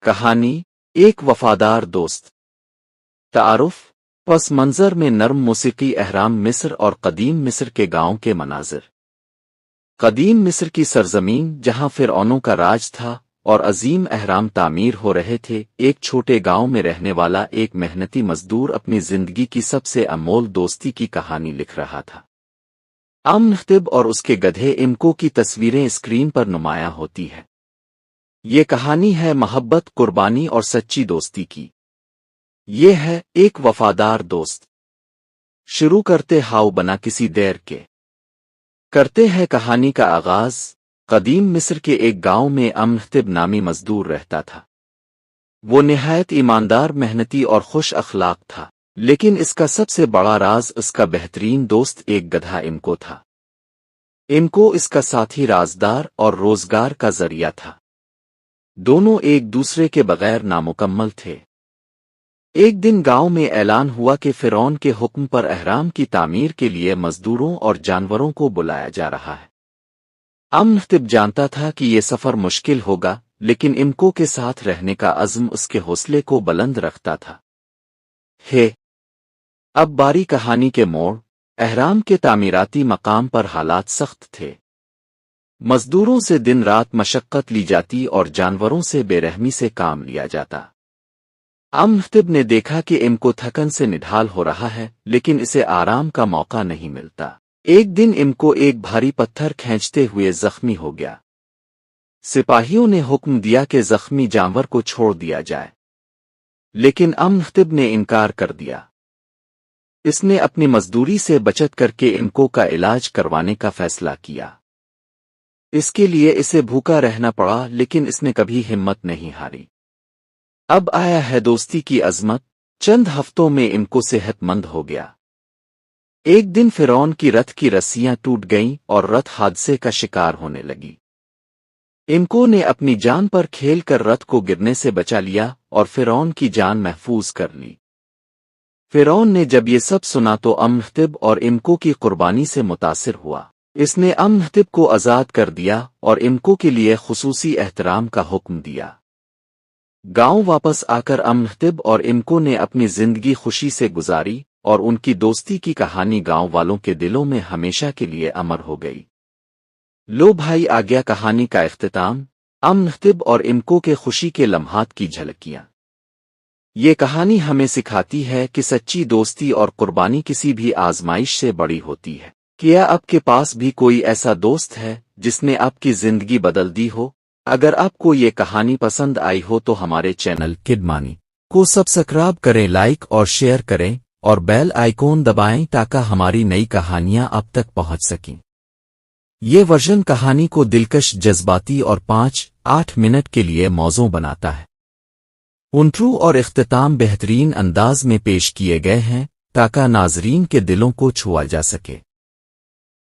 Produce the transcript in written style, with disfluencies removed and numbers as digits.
कहानी एक वफादार दोस्त। तारुफ पस मंजर में नर्म मौसीकी अहराम मिस्र और कदीम मिस्र के गांव के मनाजिर। कदीम मिस्र की सरजमीन जहां फिरौनों का राज था और अजीम अहराम तामीर हो रहे थे, एक छोटे गांव में रहने वाला एक मेहनती मजदूर अपनी जिंदगी की सबसे अनमोल दोस्ती की कहानी लिख रहा था। अमनख्तिब और उसके गधे इमको की तस्वीरें स्क्रीन पर नुमायां होती है। ये कहानी है मोहब्बत, कुर्बानी और सच्ची दोस्ती की। ये है एक वफादार दोस्त। शुरू करते हाउ बना किसी देर के। करते हैं कहानी का आगाज। कदीम मिस्र के एक गांव में अमनख्तिब नामी मजदूर रहता था। वो निहायत ईमानदार, मेहनती और खुश अखलाक था, लेकिन इसका सबसे बड़ा राज उसका बेहतरीन दोस्त एक गधा इमको था। इमको इसका साथी, राजदार और रोजगार का जरिया था। दोनों एक दूसरे के बगैर नामुकम्मल थे। एक दिन गांव में ऐलान हुआ कि फिरौन के हुक्म पर अहराम की तामीर के लिए मजदूरों और जानवरों को बुलाया जा रहा है। अमनख्तिब जानता था कि ये सफर मुश्किल होगा, लेकिन इमको के साथ रहने का अज़्म उसके हौसले को बुलंद रखता था। अब बारी कहानी के मोड़। अहराम के तामीराती मकाम पर हालात सख्त थे। मजदूरों से दिन रात मशक्कत ली जाती और जानवरों से बेरहमी से काम लिया जाता। अमनख्तिब ने देखा कि इमको थकन से निढाल हो रहा है, लेकिन इसे आराम का मौका नहीं मिलता। एक दिन इमको एक भारी पत्थर खींचते हुए जख्मी हो गया। सिपाहियों ने हुक्म दिया कि जख्मी जानवर को छोड़ दिया जाए, लेकिन अमनख्तिब ने इनकार कर दिया। इसने अपनी मजदूरी से बचत करके इमको का इलाज करवाने का फैसला किया। इसके लिए इसे भूखा रहना पड़ा, लेकिन इसने कभी हिम्मत नहीं हारी। अब आया है दोस्ती की अजमत। चंद हफ्तों में इमको सेहतमंद हो गया। एक दिन फिरौन की रथ की रस्सियां टूट गईं और रथ हादसे का शिकार होने लगी। इमको ने अपनी जान पर खेलकर रथ को गिरने से बचा लिया और फिरौन की जान महफूज कर ली। फिरौन ने जब ये सब सुना तो अमनख्तिब और इमको की कुर्बानी से मुतासिर हुआ। इसने अमनख्तिब को आज़ाद कर दिया और इमको के लिए खुसूसी एहतराम का हुक्म दिया। गांव वापस आकर अमनख्तिब और इमको ने अपनी जिंदगी खुशी से गुजारी और उनकी दोस्ती की कहानी गांव वालों के दिलों में हमेशा के लिए अमर हो गई। लो भाई, आ गया कहानी का इख्तिताम। अमनख्तिब और इमको के खुशी के लम्हात की झलकियां। ये कहानी हमें सिखाती है कि सच्ची दोस्ती और कुर्बानी किसी भी आजमाइश से बड़ी होती है। क्या आपके पास भी कोई ऐसा दोस्त है जिसने आपकी जिंदगी बदल दी हो? अगर आपको ये कहानी पसंद आई हो तो हमारे चैनल किड मनी को सब्सक्राइब करें, लाइक और शेयर करें और बेल आइकॉन दबाएं ताकि हमारी नई कहानियां आप तक पहुंच सकें। ये वर्जन कहानी को दिलकश, जज्बाती और 5-8 मिनट के लिए मौजू बनाता है। इंट्रो और इख्तिताम बेहतरीन अंदाज में पेश किए गए हैं ताकि नाजरीन के दिलों को छुआ जा सके।